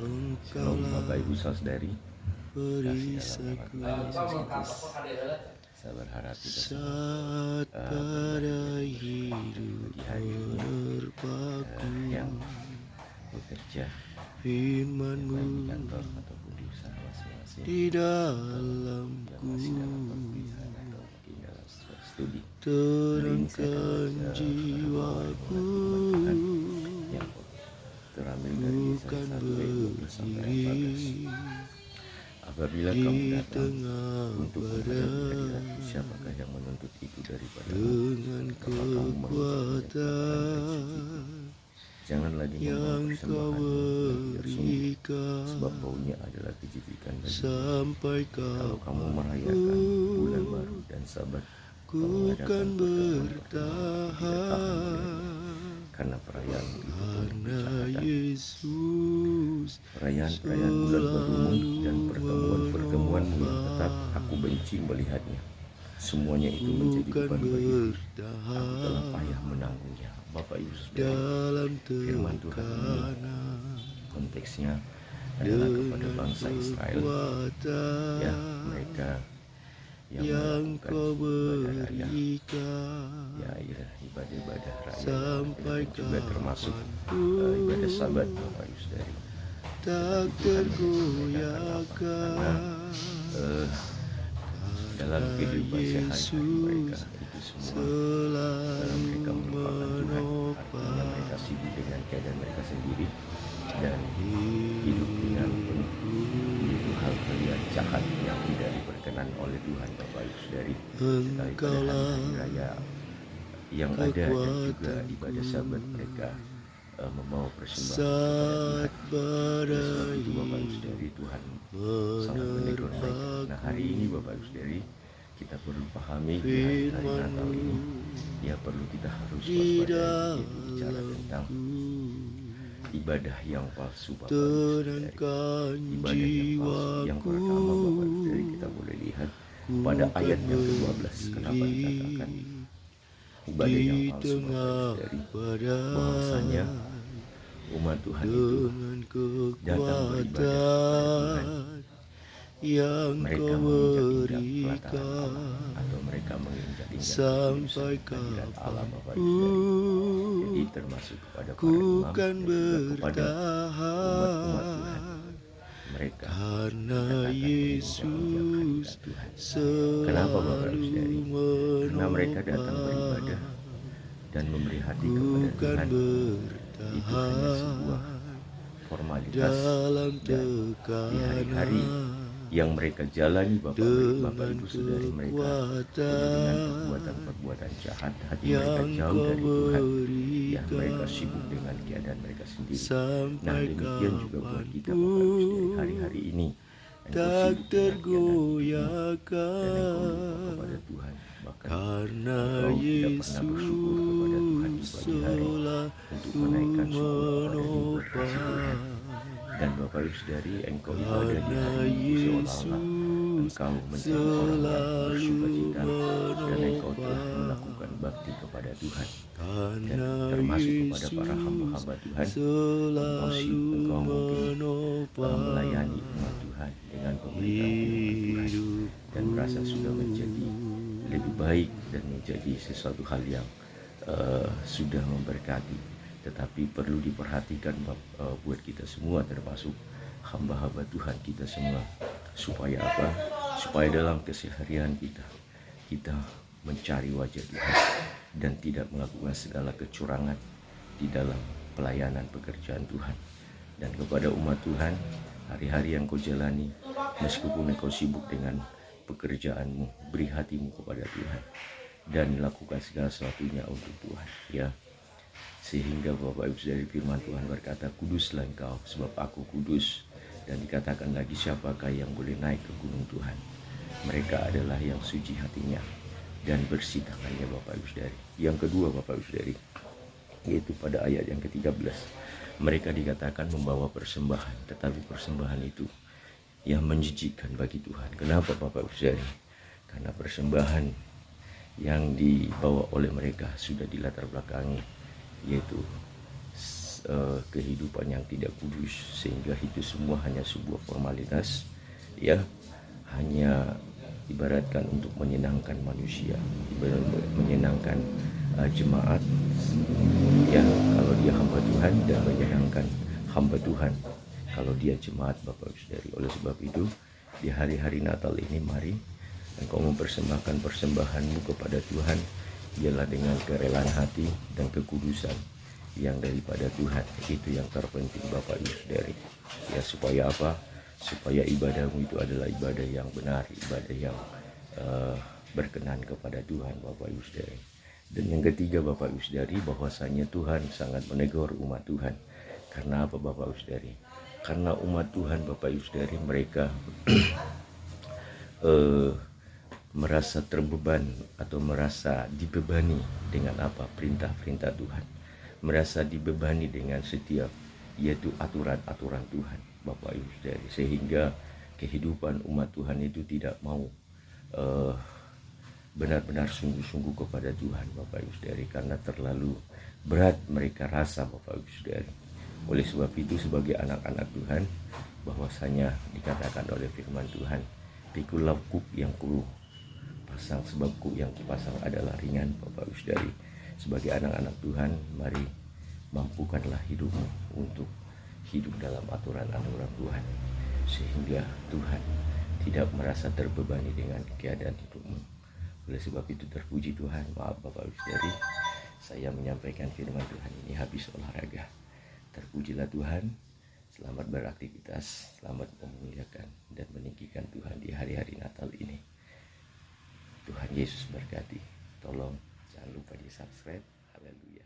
Shalom Bapak Ibu Saudari, kasih dalam nama Tuhan Yesus Kristus. Saya berharap kita semua pagi hari ini yang bekerja baik di kantor ataupun di usaha masing-masing, di dalamku, yang masih dalam perkuliahan atau mungkin dalam studi. tenangkan jiwaku, yang terambil dari Yesaya 1 ayat 20 sampai 14. Apabila kamu datang untuk menghadap hadiratku, siapakah yang menuntut itu daripada dengan kekuatan jangan lagi membawa yang kau persembahan berikan, sebab baunya adalah kejijikan bagi sampai kalau kamu merayakan bulan baru dan sabat, ku kan bertahan. karena perayaan itu Karena kejahatan. Yesus Perayaan-perayaan bulan barumu dan pertemuan-pertemuanmu yang tetap aku benci melihatnya. Semuanya itu menjadi bukan beban bagiku. Aku telah bertahan payah menanggungnya. Bapak Ibu Saudara, dalam firman Tuhan ini tekanan konteksnya adalah kepada dengan bangsa Israel, ya, mereka yang kau ibadah raya, berikan, ya, ibadah raya sampai dan juga termasuk kapanpun ibadah sabat Bapak Ibu Saudari. tak tergoyahkan. Dalam kehidupan sehari-hari mereka itu semua dalam mereka melupakan Tuhan, artinya mereka sibuk dengan keadaan mereka sendiri dan hidup dengan penuh itu hal-hal yang jahat yang tidak diperkenan oleh Tuhan Bapak Ibu Saudari. Tetapi pada hari raya yang ada dan juga ibadah sabat mereka membawa persembahan kepada Tuhan. Sebab itu Bapak Ibu Saudari, Tuhan sangat menegur mereka. Nah, hari ini Bapak Ibu Saudari, kita perlu pahami di hari Natal ini, ya perlu kita harus waspada, yaitu bicara tentang ibadah yang palsu Bapak Ibu Saudari. Ibadah yang palsu yang pertama Bapak Ibu Saudari, kita boleh lihat pada ayat yang ke-12. Kenapa dikatakan ibadah yang palsu Bapak Ibu Saudari? Bahwasanya umat Tuhan itu datang beribadah kepada Tuhan, mereka menginjak-injak pelataran Allah, atau mereka menginjak-injak Sampai hadirat Allah Bapak Ibu Saudari. Jadi termasuk kepada para imam dan juga kepada umat-umat Tuhan, mereka karena Yesus Tuhan. Kenapa Bapak Ibu Saudari? Karena mereka datang beribadah dan memberi hati kepada Tuhan. Itu hanya sebuah formalitas dan di hari-hari yang mereka jalani Bapak Ibu Saudari, mereka dengan perbuatan-perbuatan jahat, hati mereka jauh dari Tuhan, ya mereka sibuk dengan keadaan mereka sendiri. Nah, demikian juga buat kita Bapak Ibu Saudari, hari-hari ini tak tergoyahkan, dan engkau lupa kepada Tuhan, bahkan karena engkau tidak pernah bersyukur kepada Tuhan di pagi hari untuk menaikkan syukur kepada Tuhan. Dan Bapak Ibu Saudari, engkau ibadah di hari Minggu seolah-olah engkau menjadi orang yang bersuka cita dan engkau telah melakukan bakti kepada Tuhan, dan termasuk kepada para hamba-hamba Tuhan. Engkau mungkin melayani umat Tuhan dengan pemberitaan firman Tuhan dan merasa sudah menjadi lebih baik dan menjadi sesuatu hal yang sudah memberkati. Tetapi perlu diperhatikan buat kita semua, termasuk hamba-hamba Tuhan kita semua, supaya apa? Supaya dalam keseharian kita mencari wajah Tuhan dan tidak melakukan segala kecurangan di dalam pelayanan pekerjaan Tuhan. Dan kepada umat Tuhan, hari-hari yang kau jalani, meskipun engkau sibuk dengan pekerjaanmu, beri hatimu kepada Tuhan dan lakukan segala sesuatunya untuk Tuhan, ya. Sehingga Bapak Ibu Saudari, firman Tuhan berkata, kuduslah engkau sebab aku kudus. Dan dikatakan lagi, siapakah yang boleh naik ke gunung Tuhan? Mereka adalah yang suci hatinya dan bersih tangannya Bapak Ibu Saudari. Yang kedua Bapak Ibu Saudari, yaitu pada ayat yang ke-13, mereka dikatakan membawa persembahan, tetapi persembahan itu yang menjijikkan bagi Tuhan. Kenapa Bapak Ibu Saudari? Karena persembahan yang dibawa oleh mereka sudah dilatar belakangi, yaitu kehidupan yang tidak kudus, sehingga itu semua hanya sebuah formalitas, ya, hanya ibaratkan untuk menyenangkan manusia, menyenangkan jemaat, ya, kalau dia hamba Tuhan, dan menyenangkan hamba Tuhan kalau dia jemaat, Bapak Ibu Saudari. Oleh sebab itu, di hari-hari Natal ini, mari engkau mempersembahkan persembahanmu kepada Tuhan, ialah dengan kerelaan hati dan kekudusan yang daripada Tuhan. Itu yang terpenting, Bapak Ibu Saudari. Ya, supaya apa? Supaya ibadahmu itu adalah ibadah yang benar, ibadah yang berkenan kepada Tuhan, Bapak Ibu Saudari. Dan yang ketiga, Bapak Ibu Saudari, bahwasanya Tuhan sangat menegur umat Tuhan. Karena apa, Bapak Ibu Saudari? Karena umat Tuhan, Bapak Ibu Saudari, mereka merasa terbeban atau merasa dibebani dengan apa? Perintah-perintah Tuhan. Merasa dibebani dengan setiap, yaitu aturan-aturan Tuhan, Bapak Ibu Saudari. Sehingga kehidupan umat Tuhan itu tidak mau benar-benar sungguh-sungguh kepada Tuhan, Bapak Ibu Saudari, karena terlalu berat mereka rasa, Bapak Ibu Saudari. Oleh sebab itu, sebagai anak-anak Tuhan, bahwasanya dikatakan oleh firman Tuhan, pikulah kuk yang ku pasang, sebab kuk yang kupasang adalah ringan, Bapak Ibu Saudari. Sebagai anak-anak Tuhan, mari mampukanlah hidupmu untuk hidup dalam aturan-aturan Tuhan, sehingga Tuhan tidak merasa terbebani dengan keadaan hidupmu. Oleh sebab itu, terpuji Tuhan. Maaf Bapak Ibu Saudari, saya menyampaikan firman Tuhan ini habis olahraga. Terpujilah Tuhan. Selamat beraktivitas, selamat memuliakan dan meninggikan Tuhan di hari-hari Natal ini. Tuhan Yesus berkati. Tolong jangan lupa di subscribe. Haleluya.